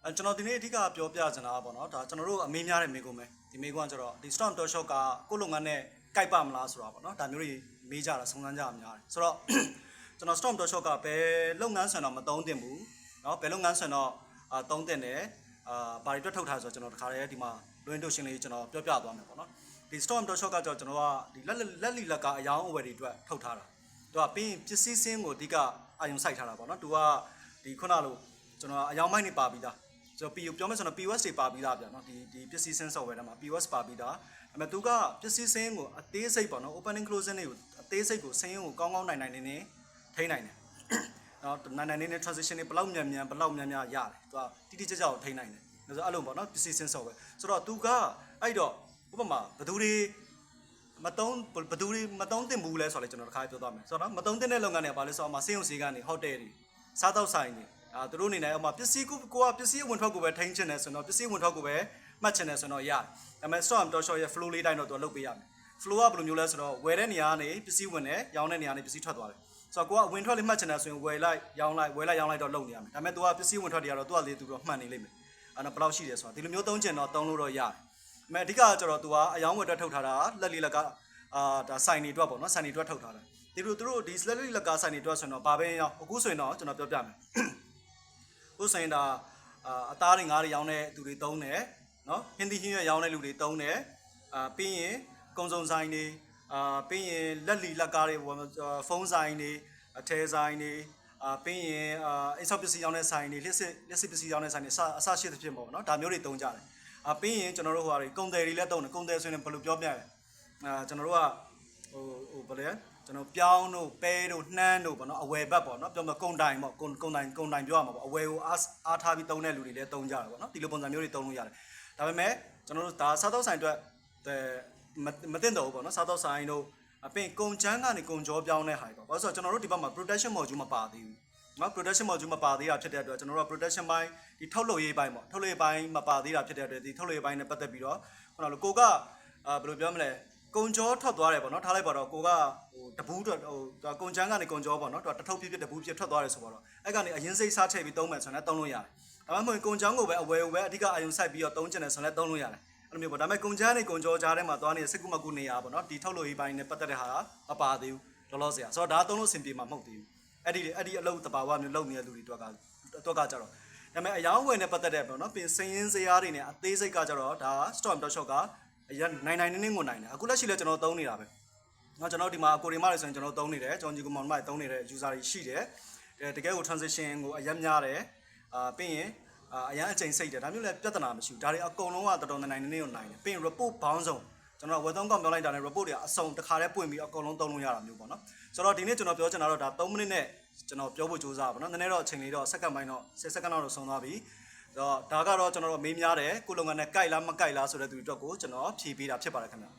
ကျွန်တော်ဒီနေ့အဓိကပြောပြချင်တာပေါ့နော်ဒါကျွန်တော်တို့အမေးများတဲ့မိကုံးပဲဒီမိကုံးကကျတော့ဒီ storm door shot ကကိုယ့်လုပ်ငန်းနဲ့ကိုက်ပါမလားဆိုတာပေါ့နော်ဒါမျိုးတွေမေးကြတာစုံစမ်းကြတာများတယ်ဆိုတော့ကျွန်တော် storm door shot ကဘယ်လုပ်ငန်းဆန်တော့မသုံးသင့်ဘူးเนาะဘယ်လုပ်ငန်းဆန်တော့သုံးသင့်တယ်ဘာတွေတွက်ထုတ်ထားဆိုတော့ကျွန်တော်တခါတည်းဒီမှာလွင်တို့ရှင်းလေးကျွန်တော်ပြောပြသွားမယ်ပေါ့နော်ဒီ storm door shot ကကျွန်တော်ကဒီလက်လီလက်ကအယောင်းအဝယ်တွေအတွက်ထုတ်ထားတာသူကပြီးပစ္စည်းစင်းကိုအဓိကအာရုံစိုက်ထားတာပေါ့နော်သူကဒီခုနလိုကျွန်တော်အယောင်းမိုက်နေပါပြီးသားဆိုတော့ ပြောမယ်ဆိုတော့ POS တွေပါပြီးသားဗျာနော်ဒီပစ္စည်းစင်း software ထဲမှာ POS ပါပြီးသားဒါပေမဲ့သူကပစ္စည်းစင်းကိုအသေးစိတ်ပေါ့နော် opening closing တွေကိုအသေးစိတ်ကိုစင်းကိုကောင်းကောင်းနိုင်နိုင်နေထိနိုင်တယ်နော်နိုင်နေ transition တွေဘလောက်မြန်ဘလောက်များရတယ်သူကတိတိကျကျကိုထိနိုင်တယ်ဆိုတော့အဲ့လိုပေါ့နော်ပစ္စည်းစင်း software ဆိုတော့သူကအဲ့တော့ဥပမာဘယ်သူတွေမတုံးသင့်ဘူးလဲဆိုတော့ကျွန်တော်တစ်ခါပြောသွားမယ်ဆိုတော့မတုံးသင့်တဲ့လုပ်ငန်းတွေကဘာလဲဆိုတော့စင်းုံစီကနေဟိုတယ်တွေစားတောက်ဆိုင်တွေသူတို့အနေနဲ့ပစ္စည်းကိုကပစ္စည်းဝင်ထွက်ကိုပဲထိန်းချင်တယ်ဆိုတော့ပစ္စည်းဝင်ထွက်ကိုပဲမှတ်ချင်တယ်ဆိုတော့ရတယ်ဒါပေမဲ့ storm door shot ရဲ့ flow လေးတိုင်းတော့သူလုပ်ပေးရမယ် flow ကဘယ်လိုမျိုးလဲဆိုတော့ဝယ်တဲ့နေရာကနေပစ္စည်းဝင်တယ်ရောင်းတဲ့နေရာကနေပစ္စည်းထွက်သွားတယ်ဆိုတော့ကိုကဝင်ထွက်လေးမှတ်ချင်တယ်ဆိုရင်ဝယ်လိုက်ရောင်းလိုက်တော့လုပ်နေရမယ်ဒါပေမဲ့သူကပစ္စည်းဝင်ထွက်တွေကတော့သူကလေသူတော့မှတ်နေလိမ့်မယ်အဲ့တော့ဘယ်လောက်ရှိတယ်ဆိုတာဒီလိုမျိုးသုံးချင်တော့သုံးလို့တော့ရတယ်ဒါပေမဲ့အဓိကကျတော့သူကအယောင်းဝယ်အတွက်ထုတ်ထားတာလက်လေးလက်ကဒါဆိုင်တွေအတွက်ပေါ့နော်ဆိုင်တွေအတွက်ထုတ်ထားတာသူတို့ဒီလက်လေးလက်ကဆိုင်တွေအတွက်ဆိုတော့ဘာပဲရောအခုဆိုရင်တော့ကျွန်တော်ပြောပြမယ်ကိုယ်ဆိုင်တာအသားတွေငါးတွေရောင်းတဲ့သူတွေတုံးတယ်နော်ဟင်းသီးဟင်းရွက်ရောင်းတဲ့လူတွေတုံးတယ်ပြီးရင်ကုံစုံဆိုင်တွေပြီးရင်လက်လီလက်ကားတွေဖုန်းဆိုင်တွေအထည်ဆိုင်တွေပြီးရင်အိမ်ဆောက်ပစ္စည်းရောင်းတဲ့ဆိုင်တွေလက်စစ်ပစ္စည်းရောင်းတဲ့ဆိုင်တွေအစရှိသဖြင့်ပေါ့နော်ဒါမျိုးတွေတုံးကြတယ်ပြီးရင်ကျွန်တော်တို့ဟိုဟာတွေကုန်တယ်တွေလည်းတုံးတယ်ကုန်တယ်ဆိုရင်ဘယ်လိုပြောပြလဲကျွန်တော်တို့ကဟိုဘယ်လဲကျွန်တော်ပြောင်းတို့ပဲတို့နှမ်းတို့ပေါ့နော်အဝယ်ဘက်ပေါ့နော်ပြောမကုန်တိုင်ပေါ့ကုန်တိုင်ပြောရမှာပေါ့အဝယ်ကိုအားထားပြီးတုံးတဲ့လူတွေလည်းတုံးကြတယ်ပေါ့နော်ဒီလိုပုံစံမျိုးတွေတုံးလို့ရတယ်ဒါပေမဲ့ကျွန်တော်တို့ဒါစားသောက်ဆိုင်အတွက်မတင်တော့ဘူးပေါ့နော်စားသောက်ဆိုင်တို့အပြင်ကုန်ချမ်းကနေကုန်ကြောပြောင်းတဲ့ဟာတွေပေါ့ဘာလို့ဆိုတော့ကျွန်တော်တို့ဒီဘက်မှာ protection module မပါသေးဘူးနော် protection module မပါသေးတာဖြစ်တဲ့အတွက်ကျွန်တော်တို့က protection ပိုင်းဒီထုတ်လုပ်ရေးပိုင်းပေါ့ထုတ်လုပ်ရေးပိုင်းမပါသေးတာဖြစ်တဲ့အတွက်ဒီထုတ်လုပ်ရေးပိုင်းနဲ့ပတ်သက်ပြီးတော့ခုနကကိုကဘယ်လိုပြောမလဲကုံကြောထွက်သွားတယ်ပေါ့နော်ထားလိုက်ပါတော့ကိုကဟိုတပူးဟိုကုံချမ်းကနေကုံကြောပေါ့နော်တထုပ်ဖြစ်တပူးဖြစ်ထွက်သွားတယ်ဆိုတော့အဲ့ကနေအရင်စိတ်စားထည့်ပြီးသုံးမယ်ဆိုရင်လည်းသုံးလို့ရတယ်ဒါမှမဟုတ်ကုံချမ်းကိုပဲအဝယ်ကိုပဲအဓိကအာရုံစိုက်ပြီးတော့သုံးကျင်တယ်ဆိုရင်လည်းသုံးလို့ရတယ်အဲ့လိုမျိုးပေါ့ဒါပေမဲ့ကုံချမ်းနေကုံကြောကြားထဲမှာသွားနေတဲ့စစ်ကူမကူနေရပေါ့နော်ဒီထုတ်လို့ရေးပိုင်းနဲ့ပတ်သက်တဲ့ဟာမပါသေးဘူးလောလောဆယ်ဆိုတော့ဒါသုံးလို့အဆင်ပြေမှာမဟုတ်သေးဘူးအဲ့ဒီအလုပ်တဘာဝမျိုးလုပ်နေတဲ့လူတွေတော့ကကြတော့ဒါပေမဲ့အယောင်းဝယ်နဲ့ပတ်သက်တဲ့ပေါ့နော်ပင်စင်းရင်းစရာတွေနဲ့အသေးစိတ်ကကြတော့ဒါ storm door shot ကအရင်နိုင်နင်းကိုနိုင်တယ်အခုလက်ရှိလဲကျွန်တော်သုံးနေတာပဲเนาะကျွန်တော်ဒီမှာကိုရီမားတွေဆိုရင်ကျွန်တော်သုံးနေတယ်ကျွန်တော်ညီကောင်မောင်မိုက်သုံးနေတဲ့ user တွေရှိတယ်တကယ်ကို transition ကိုအရင်များတယ်ပြီးရင်အရင်အချိန်စိတ်တယ်ဒါမျိုးလည်းပြဿနာမရှိဘူးဒါတွေအကုန်လုံးကတော်တော်နိုင်နင်းကိုနိုင်တယ်ပြီးရင် report ဘောင်းဆုံးကျွန်တော်ဝယ်သုံးကောင်ပြောလိုက်တာနဲ့ report တွေအစုံတစ်ခါတည်းပွင့်ပြီးအကုန်လုံးသုံးလို့ရတာမျိုးပေါ့နော်ဆိုတော့ဒီနေ့ကျွန်တော်ပြောချင်တာတော့ဒါ3မိနစ်နဲ့ကျွန်တော်ပြောဖို့ကြိုးစားပါနော်နည်းနည်းတော့အချိန်လေးတော့စက္ကန့်ပိုင်းတော့10စက္ကန့်တော့ဆုံးသွားပြီဒါကတော့ကျွန်တော်တို့မေးများတယ်ကိုလုပ်ငန်းနဲ့ကြိုက်လားမကြိုက်လားဆိုတဲ့သူတွေအတွက်ကိုကျွန်တော်ဖြေပေးတာဖြစ်ပါတယ်ခင်ဗျာ